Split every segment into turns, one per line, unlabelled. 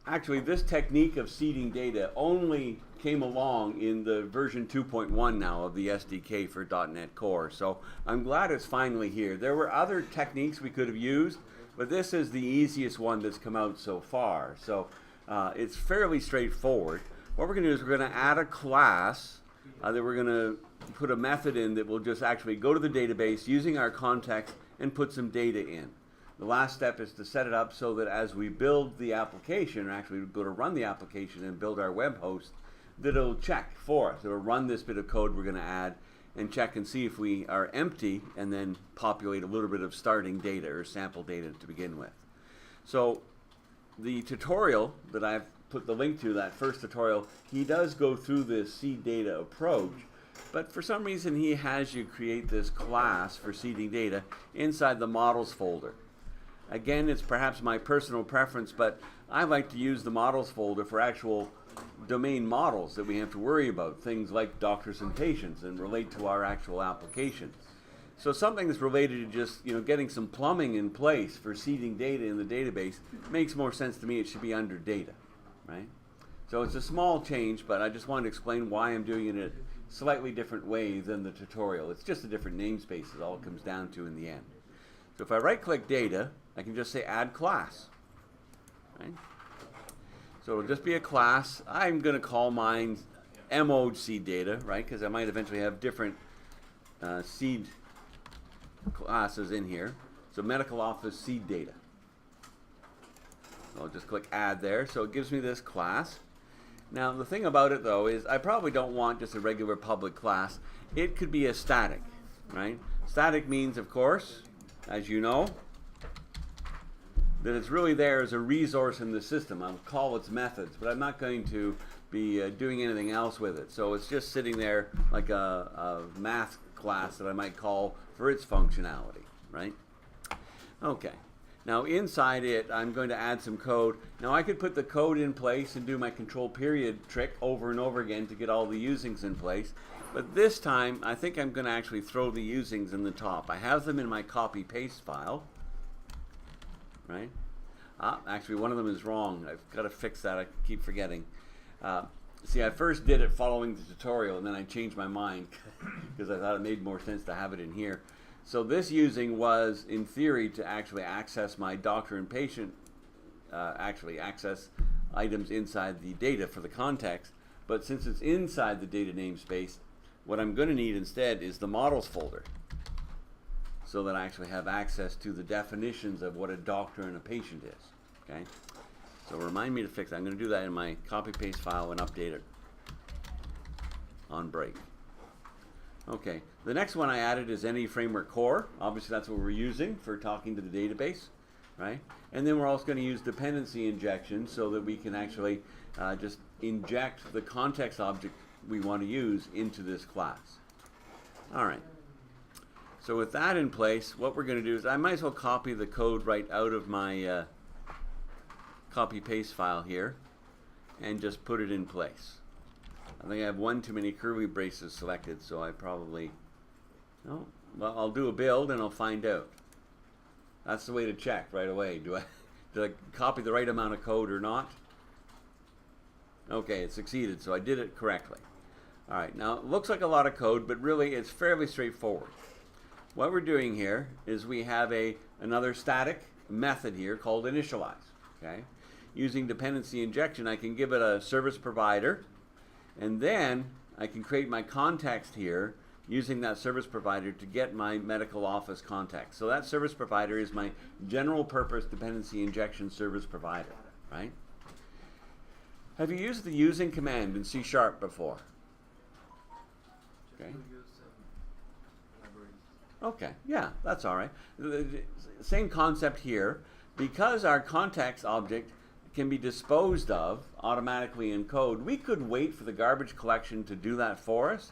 Actually, this technique of seeding data only came along in the version 2.1 now of the SDK for .NET Core. So I'm glad it's finally here. There were other techniques we could have used, but this is the easiest one that's come out so far. So it's fairly straightforward. What we're going to do is we're going to add a class that we're going to put a method in that will just actually go to the database using our context and put some data in. The last step is to set it up so that as we build the application, or actually go to run the application and build our web host, that it'll check for us. It'll run this bit of code we're going to add and check and see if we are empty, and then populate a little bit of starting data or sample data to begin with. So the tutorial that I've put the link to, that first tutorial, he does go through this seed data approach, but for some reason he has you create this class for seeding data inside the models folder. Again, it's perhaps my personal preference, but I like to use the models folder for actual domain models that we have to worry about, things like doctors and patients, and relate to our actual application. So something that's related to just getting some plumbing in place for seeding data in the database makes more sense to me. It should be under data, right? So it's a small change, but I just wanted to explain why I'm doing it in a slightly different way than the tutorial. It's just a different namespace is all it comes down to in the end. So if I right-click data, I can just say add class, right? So it'll just be a class. I'm going to call mine MO seed data, right? Because I might eventually have different seed classes in here. So medical office seed data. So I'll just click add there. So it gives me this class. Now the thing about it though is I probably don't want just a regular public class. It could be a static, right? Static means, of course, as you know, that it's really there as a resource in the system. I'll call its methods, but I'm not going to be doing anything else with it. So it's just sitting there like a math class that I might call for its functionality, right? Okay. Now inside it, I'm going to add some code. Now I could put the code in place and do my control period trick over and over again to get all the usings in place. But this time, I think I'm going to actually throw the usings in the top. I have them in my copy-paste file. Right? Actually, one of them is wrong. I've got to fix that. I keep forgetting. See, I first did it following the tutorial, and then I changed my mind because I thought it made more sense to have it in here. So this using was, in theory, to actually access my doctor and patient, actually access items inside the data for the context. But since it's inside the data namespace, what I'm going to need instead is the models folder, so that I actually have access to the definitions of what a doctor and a patient is. Okay? So remind me to fix that. I'm going to do that in my copy-paste file and update it on break. Okay, the next one I added is any framework core. Obviously that's what we're using for talking to the database, right? And then we're also going to use dependency injection so that we can actually just inject the context object we want to use into this class. All right. So with that in place, what we're going to do is I might as well copy the code right out of my copy-paste file here and just put it in place. I think I have one too many curly braces selected, so I probably, no, well, I'll do a build and I'll find out. That's the way to check right away. Did I copy the right amount of code or not? Okay, it succeeded, so I did it correctly. All right, now it looks like a lot of code, but really it's fairly straightforward. What we're doing here is we have another static method here called initialize. Okay? Using dependency injection, I can give it a service provider, and then I can create my context here using that service provider to get my medical office context. So that service provider is my general purpose dependency injection service provider, right? Have you used the using command in C# before? Okay. Okay, yeah, that's all right. The same concept here. Because our context object can be disposed of automatically in code, we could wait for the garbage collection to do that for us.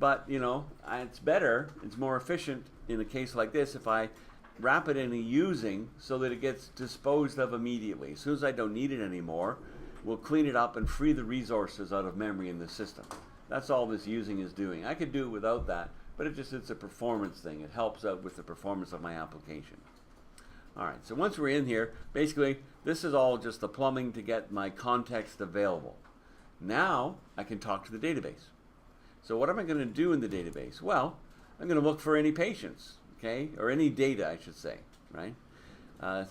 But, it's better, it's more efficient in a case like this if I wrap it in a using so that it gets disposed of immediately. As soon as I don't need it anymore, we'll clean it up and free the resources out of memory in the system. That's all this using is doing. I could do it without that, but it's a performance thing. It helps out with the performance of my application. All right, so once we're in here, basically this is all just the plumbing to get my context available. Now I can talk to the database. So what am I going to do in the database? Well, I'm going to look for any patients, okay, or any data, I should say, right?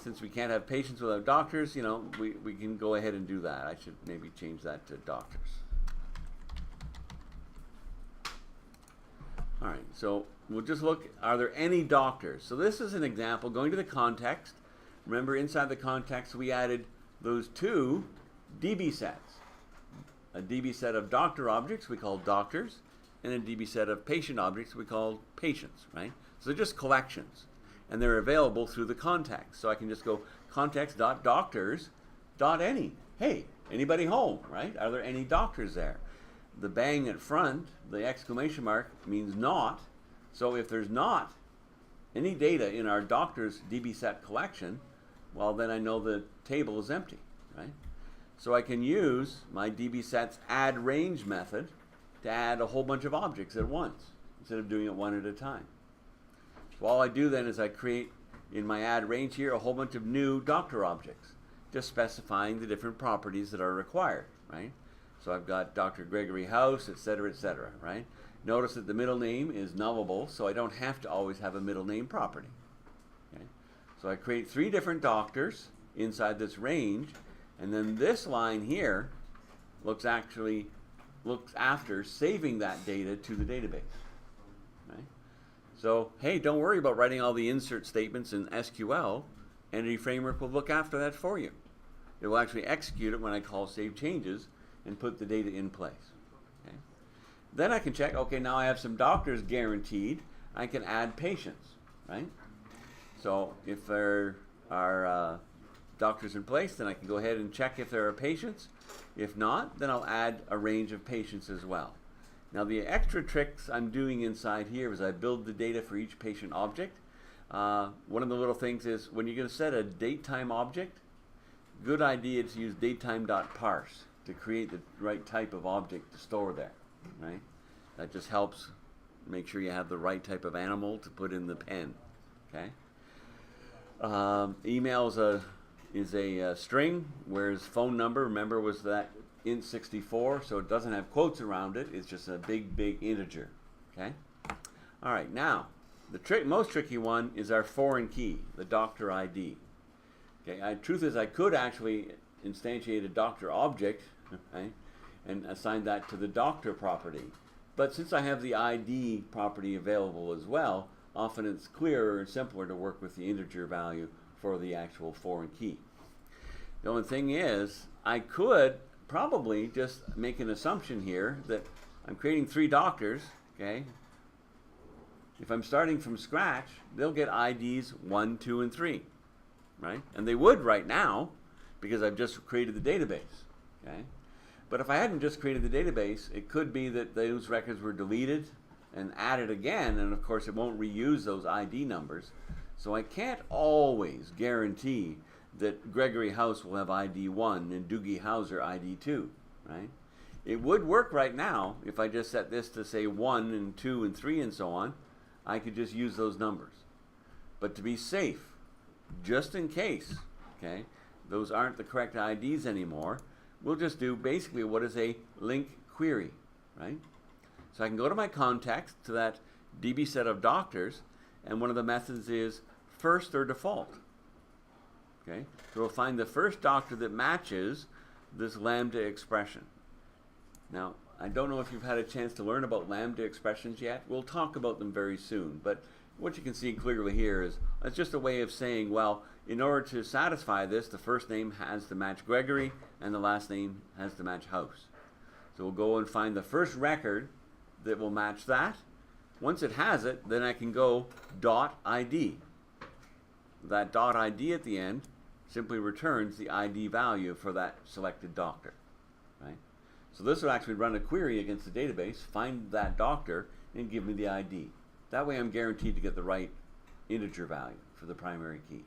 Since we can't have patients without doctors, you know, we can go ahead and do that. I should maybe change that to doctors. All right, so we'll just look, are there any doctors? So this is an example, going to the context. Remember, inside the context, we added those two DB sets. A DB set of doctor objects we call doctors, and a DB set of patient objects we call patients, right? So they're just collections, and they're available through the context. So I can just go context.doctors.any. Hey, anybody home, right? Are there any doctors there? The bang at front, the exclamation mark, means not. So if there's not any data in our doctors DB set collection, well, then I know the table is empty, right? So I can use my DB sets add range method to add a whole bunch of objects at once instead of doing it one at a time. So all I do then is I create in my add range here a whole bunch of new doctor objects, just specifying the different properties that are required, right? So I've got Dr. Gregory House, etc., right? Notice that the middle name is nullable, so I don't have to always have a middle name property. Okay? So I create 3 different doctors inside this range, and then this line here looks after saving that data to the database. Right? So, hey, don't worry about writing all the insert statements in SQL. Entity Framework will look after that for you. It will actually execute it when I call save changes and put the data in place. Okay? Then I can check, okay, now I have some doctors guaranteed. I can add patients, right? So if there are doctors in place, then I can go ahead and check if there are patients. If not, then I'll add a range of patients as well. Now the extra tricks I'm doing inside here is I build the data for each patient object. One of the little things is when you're going to set a datetime object, good idea to use datetime.parse to create the right type of object to store there, right? That just helps make sure you have the right type of animal to put in the pen, okay? Email is a string, whereas phone number, remember, was that int 64, so it doesn't have quotes around it. It's just a big integer, okay? All right, now, the most tricky one is our foreign key, the doctor ID. Okay, truth is I could actually instantiate a doctor object, okay, and assign that to the doctor property. But since I have the ID property available as well, often it's clearer and simpler to work with the integer value for the actual foreign key. The only thing is, I could probably just make an assumption here that I'm creating 3 doctors, okay? If I'm starting from scratch, they'll get IDs 1, 2, and 3, right? And they would right now because I've just created the database, okay? But if I hadn't just created the database, it could be that those records were deleted and added again, and of course it won't reuse those ID numbers. So I can't always guarantee that Gregory House will have ID 1 and Doogie Hauser ID 2, right? It would work right now if I just set this to say 1 and 2 and 3 and so on. I could just use those numbers. But to be safe, just in case, okay, those aren't the correct IDs anymore, we'll just do basically what is a link query, right? So I can go to my context, to that DB set of doctors, and one of the methods is first or default. Okay, so we'll find the first doctor that matches this lambda expression. Now, I don't know if you've had a chance to learn about lambda expressions yet. We'll talk about them very soon, but what you can see clearly here is it's just a way of saying, well, in order to satisfy this, the first name has to match Gregory and the last name has to match House. So we'll go and find the first record that will match that. Once it has it, then I can go .id. That .id at the end simply returns the ID value for that selected doctor, right? So this will actually run a query against the database, find that doctor, and give me the ID. That way I'm guaranteed to get the right integer value for the primary key.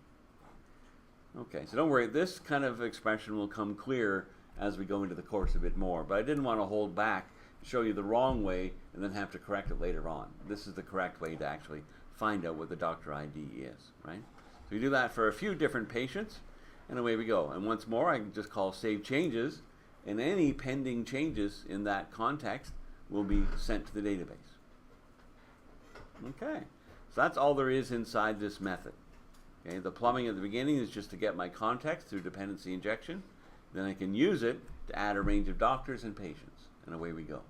Okay, so don't worry, this kind of expression will come clear as we go into the course a bit more, but I didn't want to hold back and show you the wrong way and then have to correct it later on. This is the correct way to actually find out what the doctor ID is, right? So we do that for a few different patients, and away we go. And once more, I can just call save changes, and any pending changes in that context will be sent to the database. Okay, so that's all there is inside this method. Okay, the plumbing at the beginning is just to get my context through dependency injection. Then I can use it to add a range of doctors and patients, and away we go.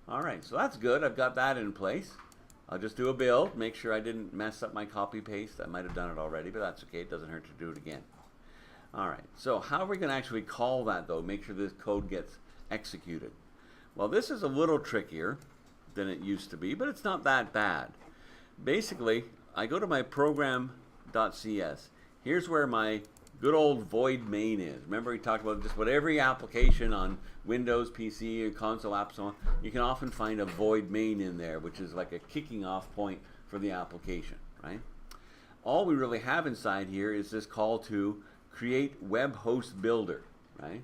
All right, so that's good. I've got that in place. I'll just do a build, make sure I didn't mess up my copy paste. I might have done it already, but that's okay. It doesn't hurt to do it again. All right, so how are we going to actually call that, though? Make sure this code gets executed. Well, this is a little trickier than it used to be, but it's not that bad. Basically, I go to my program.cs. Here's where my good old void main is. Remember we talked about just about every application on Windows, PC, or console apps, so on. You can often find a void main in there, which is like a kicking off point for the application, right? All we really have inside here is this call to create web host builder, right?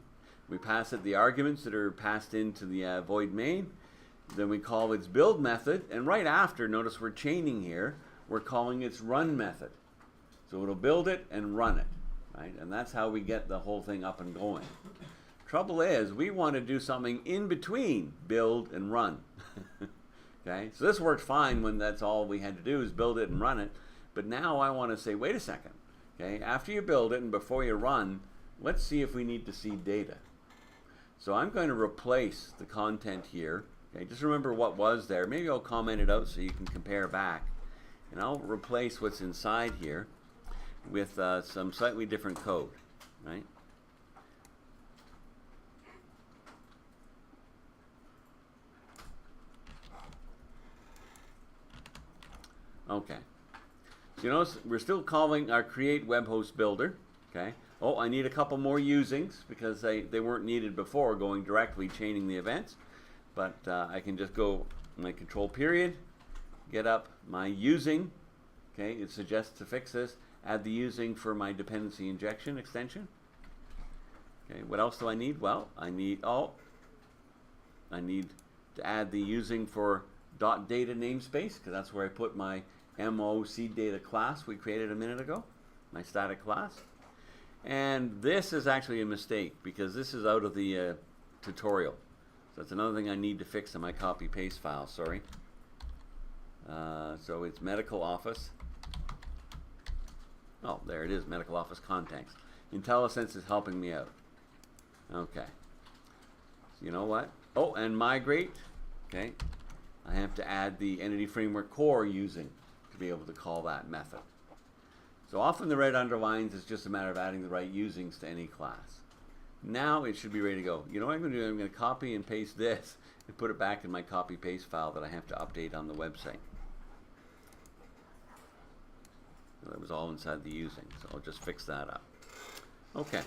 We pass it the arguments that are passed into the void main. Then we call its build method, and right after, notice we're chaining here, we're calling its run method. So it'll build it and run it, right? And that's how we get the whole thing up and going. Trouble is, we want to do something in between build and run. Okay, so this worked fine when that's all we had to do is build it and run it. But now I want to say, wait a second. Okay, after you build it and before you run, let's see if we need to see data. So I'm going to replace the content here. Okay, just remember what was there. Maybe I'll comment it out so you can compare back. And I'll replace what's inside here with some slightly different code, right? Okay. So you notice we're still calling our create web host builder. Okay. Oh, I need a couple more usings because they weren't needed before going directly chaining the events. But I can just go my control period, get up my using. Okay, it suggests to fix this. Add the using for my dependency injection extension. Okay, what else do I need? Well, I need to add the using for .data namespace because that's where I put my MO seed data class we created a minute ago, my static class. And this is actually a mistake because this is out of the tutorial. So that's another thing I need to fix in my copy paste file, sorry. So it's medical office. Oh, there it is, medical office context. IntelliSense is helping me out. Okay. So you know what? Oh, and migrate. Okay. I have to add the entity framework core using to be able to call that method. So often the red underlines is just a matter of adding the right usings to any class. Now it should be ready to go. You know what I'm going to do? I'm going to copy and paste this and put it back in my copy paste file that I have to update on the website. So that was all inside the using, so I'll just fix that up. Okay.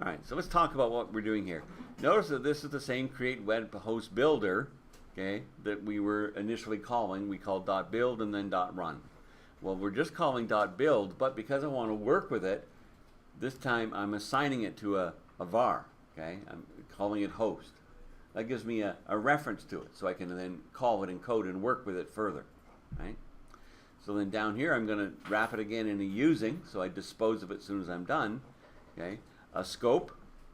All right, so let's talk about what we're doing here. Notice that this is the same create web host builder, okay, that we were initially calling. We called .build and then .run. Well, we're just calling .build, but because I want to work with it, this time I'm assigning it to a var, okay? I'm calling it host. That gives me a reference to it, so I can then call it in code and work with it further, right? So then down here, I'm going to wrap it again in a using, so I dispose of it as soon as I'm done, okay? A scope,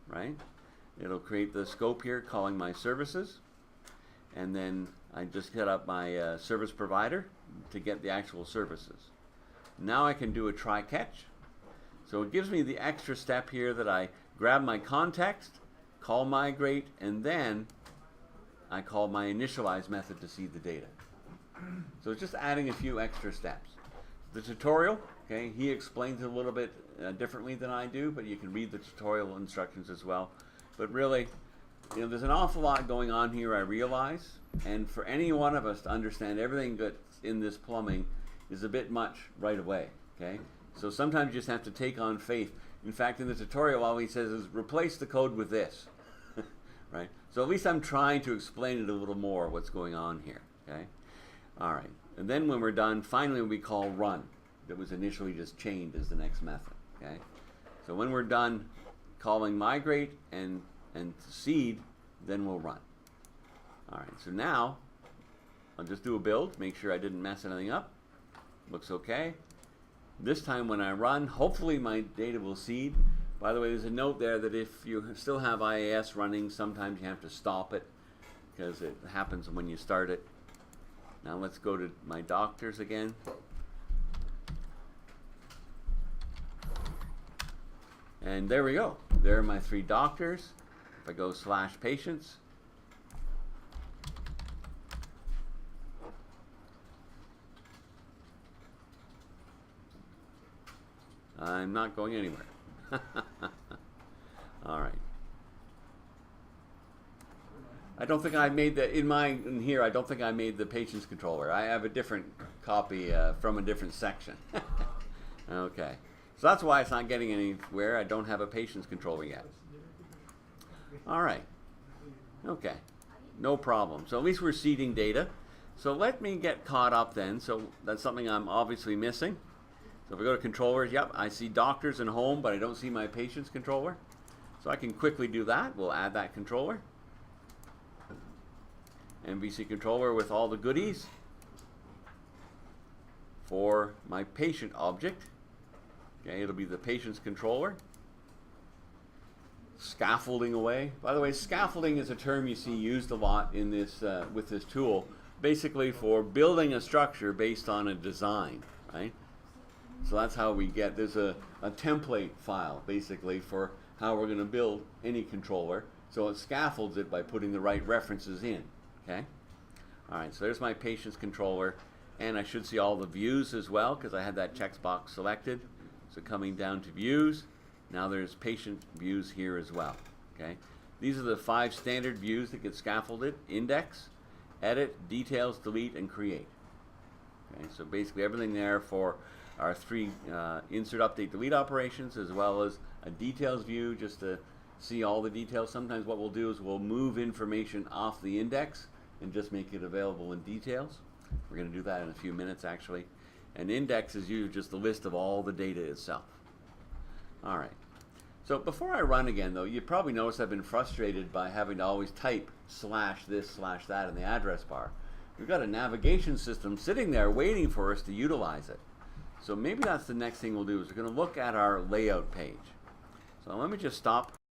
right? It'll create the scope here calling my services, and then I just set up my service provider to get the actual services. Now I can do a try catch. So it gives me the extra step here that I grab my context, call migrate, and then I call my initialize method to see the data. So it's just adding a few extra steps. The tutorial, okay, he explains it a little bit differently than I do, but you can read the tutorial instructions as well. But really, you know, there's an awful lot going on here, I realize, and for any one of us to understand everything that's in this plumbing is a bit much right away, okay? So sometimes you just have to take on faith. In fact, in the tutorial, all he says is replace the code with this, right? So at least I'm trying to explain it a little more, what's going on here, okay? All right, and then when we're done, finally we call run. That was initially just chained as the next method, okay? So when we're done calling migrate and seed, then we'll run. All right, so now I'll just do a build, make sure I didn't mess anything up. Looks okay. This time when I run, hopefully my data will seed. By the way, there's a note there that if you still have IAS running, sometimes you have to stop it because it happens when you start it. Now let's go to my doctors again. And there we go. There are my 3 doctors. If I go /patients, I'm not going anywhere. All right. I don't think I made the, in here, I don't think I made the patients controller. I have a different copy from a different section. Okay. So that's why it's not getting anywhere. I don't have a patients controller yet. All right. Okay. No problem. So at least we're seeding data. So let me get caught up then. So that's something I'm obviously missing. So if we go to controllers, yep, I see doctors and home, but I don't see my patients controller. So I can quickly do that. We'll add that controller. MVC controller with all the goodies for my patient object. Okay, it'll be the patient's controller. Scaffolding away. By the way, scaffolding is a term you see used a lot in this with this tool, basically for building a structure based on a design, right? So that's how we get, there's a template file basically for how we're going to build any controller. So it scaffolds it by putting the right references in. Okay. All right. So there's my patient's controller, and I should see all the views as well because I had that checkbox selected. So coming down to views, now there's patient views here as well. Okay. These are the 5 standard views that get scaffolded: index, edit, details, delete, and create. Okay. So basically everything there for our 3 insert, update, delete operations, as well as a details view just to see all the details. Sometimes what we'll do is we'll move information off the index and just make it available in details. We're going to do that in a few minutes actually. An index is usually just the list of all the data itself. All right. So before I run again though, you probably noticed I've been frustrated by having to always type /this/that in the address bar. We've got a navigation system sitting there waiting for us to utilize it. So maybe that's the next thing we'll do is we're going to look at our layout page. So let me just stop